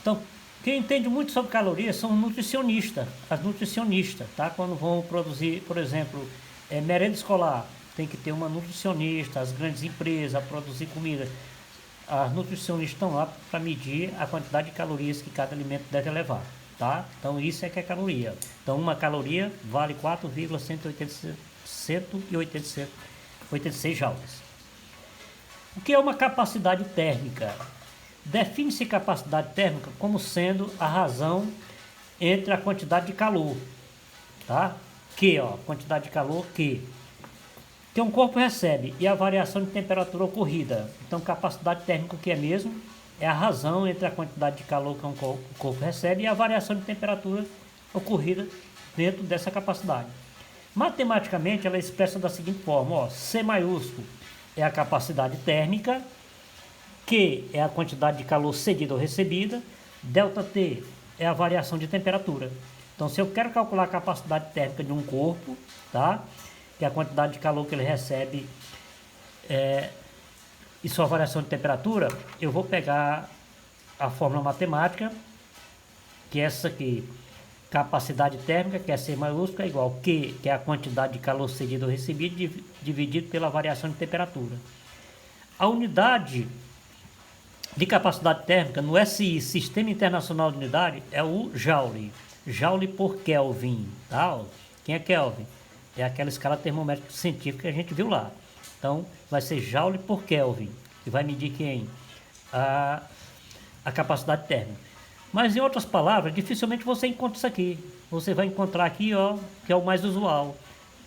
Então, quem entende muito sobre calorias são os nutricionistas, as nutricionistas, tá? Quando vão produzir, por exemplo, merenda escolar, tem que ter uma nutricionista, as grandes empresas a produzir comida. As nutricionistas estão lá para medir a quantidade de calorias que cada alimento deve levar, tá? Então isso é que é caloria. Então uma caloria vale 4,186 joules. O que é uma capacidade térmica? Define-se capacidade térmica como sendo a razão entre a quantidade de calor, tá? Quantidade de calor que um corpo recebe e a variação de temperatura ocorrida. Então, capacidade térmica, o que é mesmo? É a razão entre a quantidade de calor que o corpo recebe e a variação de temperatura ocorrida dentro dessa capacidade. Matematicamente, ela é expressa da seguinte forma, ó, C maiúsculo é a capacidade térmica, Q é a quantidade de calor cedida ou recebida, ΔT é a variação de temperatura. Então, se eu quero calcular a capacidade térmica de um corpo, tá? Que é a quantidade de calor que ele recebe e sua variação de temperatura, eu vou pegar a fórmula matemática, que é essa aqui, capacidade térmica, que é C maiúscula, é igual Q, que é a quantidade de calor cedido ou recebido, dividido pela variação de temperatura. A unidade de capacidade térmica no SI, Sistema Internacional de Unidade, é o Joule. Joule por Kelvin, tá? Quem é Kelvin? É aquela escala termométrica científica que a gente viu lá. Então, vai ser Joule por Kelvin, que vai medir quem? A capacidade térmica. Mas, em outras palavras, dificilmente você encontra isso aqui. Você vai encontrar aqui, ó, que é o mais usual.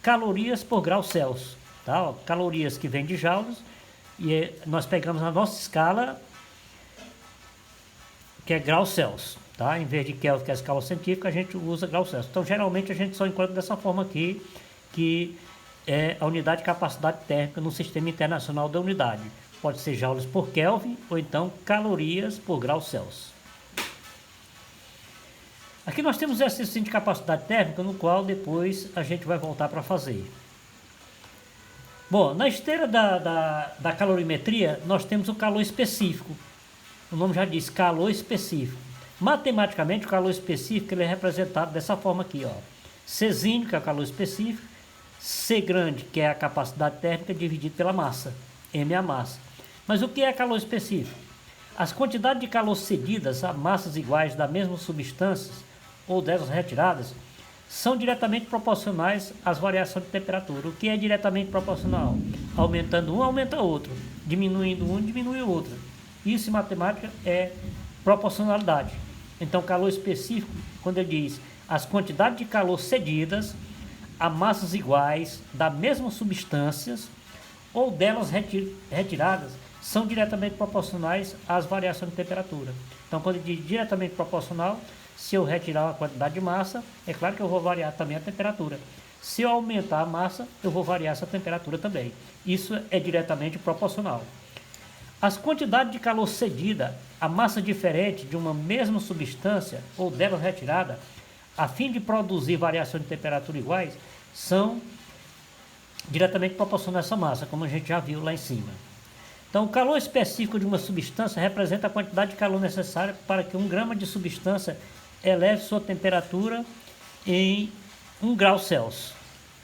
Calorias por grau Celsius. Tá? Ó, calorias que vêm de joules. E nós pegamos a nossa escala, que é grau Celsius. Tá? Em vez de Kelvin, que é a escala científica, a gente usa grau Celsius. Então, geralmente, a gente só encontra dessa forma aqui, que é a unidade de capacidade térmica no Sistema Internacional da Unidade. Pode ser joules por Kelvin ou então calorias por grau Celsius. Aqui nós temos esse exercício de capacidade térmica, no qual depois a gente vai voltar para fazer. Bom, na esteira da calorimetria, nós temos o calor específico. O nome já diz, calor específico. Matematicamente, o calor específico ele é representado dessa forma aqui, ó. Czinho, que é o calor específico, C grande, que é a capacidade térmica, dividido pela massa. M é a massa. Mas o que é calor específico? As quantidades de calor cedidas a massas iguais da mesma substância ou delas retiradas são diretamente proporcionais às variações de temperatura. O que é diretamente proporcional? Aumentando um, aumenta outro. Diminuindo um, diminui o outro. Isso em matemática é proporcionalidade. Então, calor específico, quando ele diz as quantidades de calor cedidas a massas iguais da mesma substâncias ou delas retiradas são diretamente proporcionais às variações de temperatura. Então, quando diz diretamente proporcional, se eu retirar a quantidade de massa, é claro que eu vou variar também a temperatura. Se eu aumentar a massa, eu vou variar essa temperatura também. Isso é diretamente proporcional. As quantidades de calor cedida a massa diferente de uma mesma substância ou delas retirada, a fim de produzir variações de temperatura iguais, são diretamente proporcionais a essa massa, como a gente já viu lá em cima. Então, o calor específico de uma substância representa a quantidade de calor necessária para que 1 grama de substância eleve sua temperatura em 1 grau Celsius.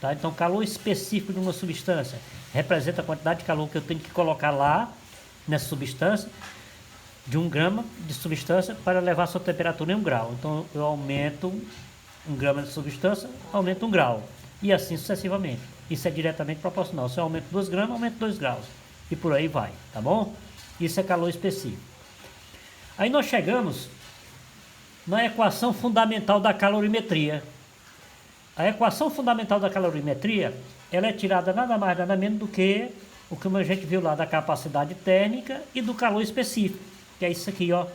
Tá? Então, calor específico de uma substância representa a quantidade de calor que eu tenho que colocar lá nessa substância, de 1 grama de substância para elevar sua temperatura em 1 grau. Então, eu aumento 1 grama de substância, aumento 1 grau. E assim sucessivamente. Isso é diretamente proporcional. Se eu aumento 2 gramas, aumento 2 graus. E por aí vai, tá bom? Isso é calor específico. Aí nós chegamos na equação fundamental da calorimetria. A equação fundamental da calorimetria, ela é tirada nada mais nada menos do que o que a gente viu lá da capacidade térmica e do calor específico, que é isso aqui, ó,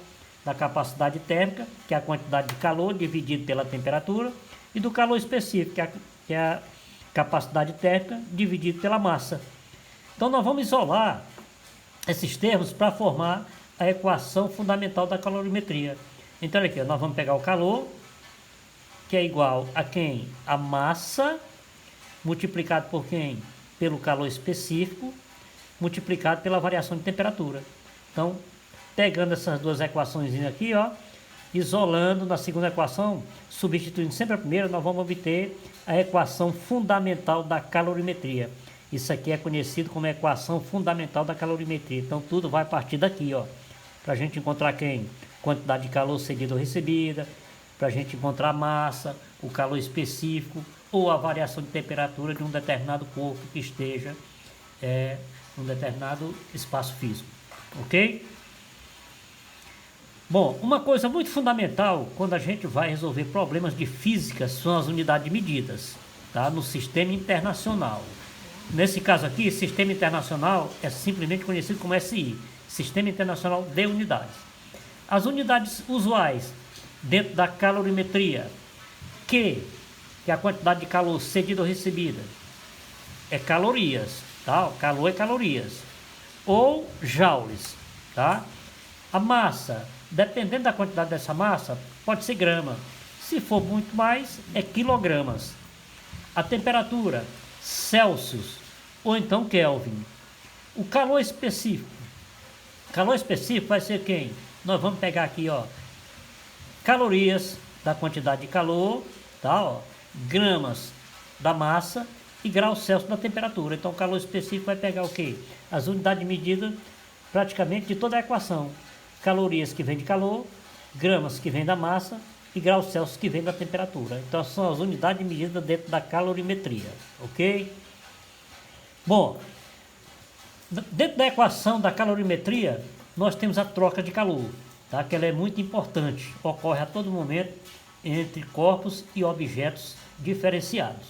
da capacidade térmica, que é a quantidade de calor dividido pela temperatura, e do calor específico, que é a capacidade térmica dividido pela massa. Então nós vamos isolar esses termos para formar a equação fundamental da calorimetria. Então aqui, ó, nós vamos pegar o calor, que é igual a quem? A massa, multiplicado por quem? Pelo calor específico, multiplicado pela variação de temperatura. Então, pegando essas duas equações aqui, ó, Isolando na segunda equação, substituindo sempre a primeira, nós vamos obter a equação fundamental da calorimetria. Isso aqui é conhecido como a equação fundamental da calorimetria. Então tudo vai partir daqui, ó. Para a gente encontrar quem? Quantidade de calor cedida ou recebida, para a gente encontrar a massa, o calor específico ou a variação de temperatura de um determinado corpo que esteja em um determinado espaço físico, ok? Bom, uma coisa muito fundamental quando a gente vai resolver problemas de física são as unidades de medidas, tá? No sistema internacional. Nesse caso aqui, sistema internacional é simplesmente conhecido como SI, Sistema Internacional de Unidades. As unidades usuais dentro da calorimetria, que é a quantidade de calor cedida ou recebida, é calorias, tá? O calor é calorias, ou joules, tá? A massa, dependendo da quantidade dessa massa, pode ser grama. Se for muito mais, é quilogramas. A temperatura, Celsius, ou então Kelvin. O calor específico. Calor específico vai ser quem? Nós vamos pegar aqui, ó, calorias da quantidade de calor, tá, ó, gramas da massa e graus Celsius da temperatura. Então o calor específico vai pegar o quê? As unidades de medida praticamente de toda a equação. Calorias que vem de calor, gramas que vem da massa e graus Celsius que vem da temperatura. Então são as unidades de medida dentro da calorimetria, ok? Bom, dentro da equação da calorimetria, nós temos a troca de calor, tá? Que ela é muito importante, ocorre a todo momento entre corpos e objetos diferenciados.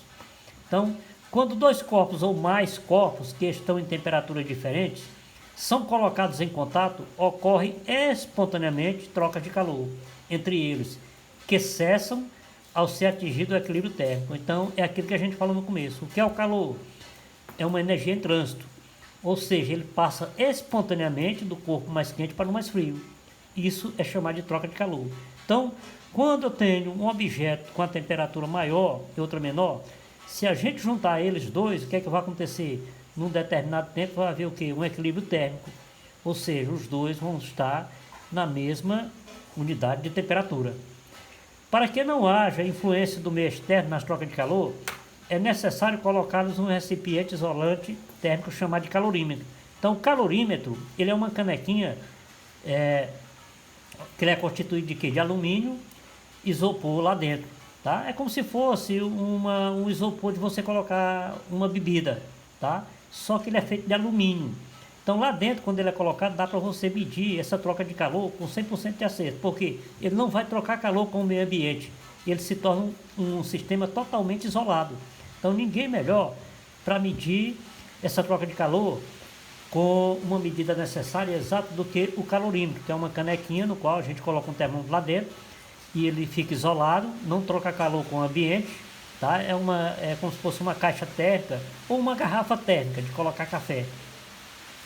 Então, quando dois corpos ou mais corpos que estão em temperaturas diferentes são colocados em contato, ocorre espontaneamente troca de calor entre eles, que cessam ao ser atingido o equilíbrio térmico. Então, é aquilo que a gente falou no começo. O que é o calor? É uma energia em trânsito, ou seja, ele passa espontaneamente do corpo mais quente para o mais frio. Isso é chamado de troca de calor. Então, quando eu tenho um objeto com a temperatura maior e outra menor, se a gente juntar eles dois, o que é que vai acontecer? Num determinado tempo vai haver o quê? Um equilíbrio térmico, ou seja, os dois vão estar na mesma unidade de temperatura. Para que não haja influência do meio externo nas trocas de calor, é necessário colocá-los num recipiente isolante térmico chamado de calorímetro. Então, o calorímetro, ele é uma canequinha que ele é constituído de quê? De alumínio, isopor lá dentro, tá? É como se fosse um isopor de você colocar uma bebida, tá? Só que ele é feito de alumínio. Então, lá dentro, quando ele é colocado, dá para você medir essa troca de calor com 100% de acerto, porque ele não vai trocar calor com o meio ambiente, ele se torna um sistema totalmente isolado. Então, ninguém melhor para medir essa troca de calor com uma medida necessária exata do que o calorímetro, que é uma canequinha no qual a gente coloca um termômetro lá dentro e ele fica isolado, não troca calor com o ambiente, tá? É como se fosse uma caixa térmica ou uma garrafa térmica de colocar café.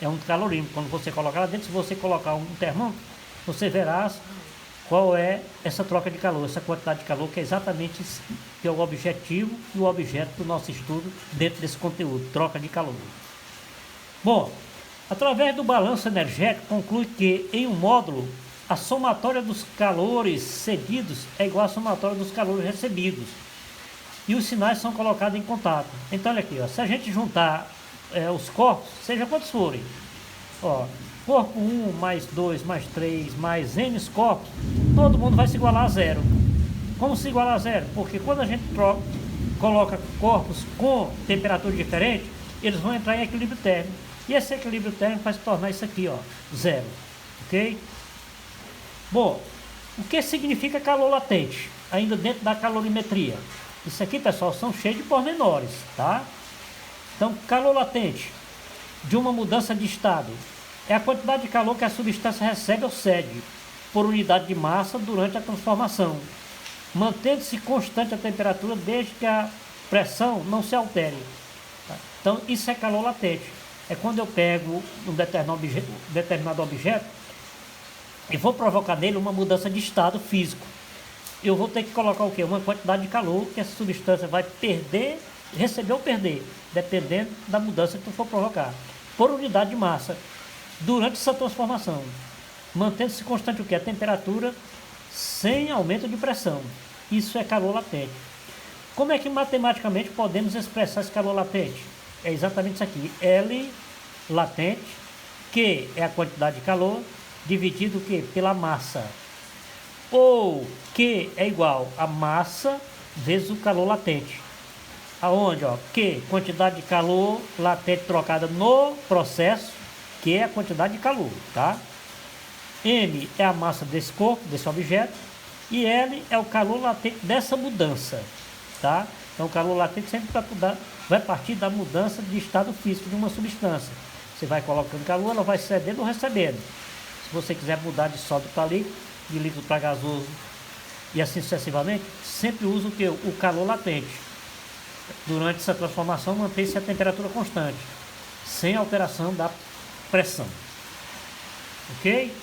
É um calorímetro. Quando você colocar lá dentro, se você colocar um termômetro, você verá qual é essa troca de calor, essa quantidade de calor, que é exatamente isso, que é o objetivo e o objeto do nosso estudo dentro desse conteúdo, troca de calor. Bom, através do balanço energético, conclui que em um módulo, a somatória dos calores cedidos é igual à somatória dos calores recebidos. E os sinais são colocados em contato. Então, olha aqui, ó, se a gente juntar os corpos, seja quantos forem, ó, corpo 1, mais 2, mais 3, mais N corpos, todo mundo vai se igualar a zero. Como se igualar a zero? Porque quando a gente coloca corpos com temperatura diferente, eles vão entrar em equilíbrio térmico. E esse equilíbrio térmico vai se tornar isso aqui, ó, zero. Ok? Bom, o que significa calor latente? Ainda dentro da calorimetria. Isso aqui, pessoal, são cheios de pormenores, tá? Então, calor latente de uma mudança de estado é a quantidade de calor que a substância recebe ou cede por unidade de massa durante a transformação, mantendo-se constante a temperatura desde que a pressão não se altere. Tá? Então, isso é calor latente. É quando eu pego um determinado objeto e vou provocar nele uma mudança de estado físico. Eu vou ter que colocar o quê? Uma quantidade de calor que essa substância vai perder, receber ou perder, dependendo da mudança que tu for provocar, por unidade de massa, durante essa transformação, mantendo-se constante o quê? A temperatura sem aumento de pressão. Isso é calor latente. Como é que matematicamente podemos expressar esse calor latente? É exatamente isso aqui. L latente, Q é a quantidade de calor, dividido o quê? Pela massa. Ou Q é igual a massa vezes o calor latente. Aonde, ó, Q, quantidade de calor latente trocada no processo, que é a quantidade de calor, tá? M é a massa desse corpo, desse objeto, e L é o calor latente dessa mudança, tá? Então, o calor latente sempre vai partir da mudança de estado físico de uma substância. Você vai colocando calor, ela vai cedendo ou recebendo. Se você quiser mudar de sólido para líquido, de líquido para gasoso, e assim sucessivamente, sempre usa o que? O calor latente. Durante essa transformação, mantém-se a temperatura constante, sem alteração da pressão. Ok?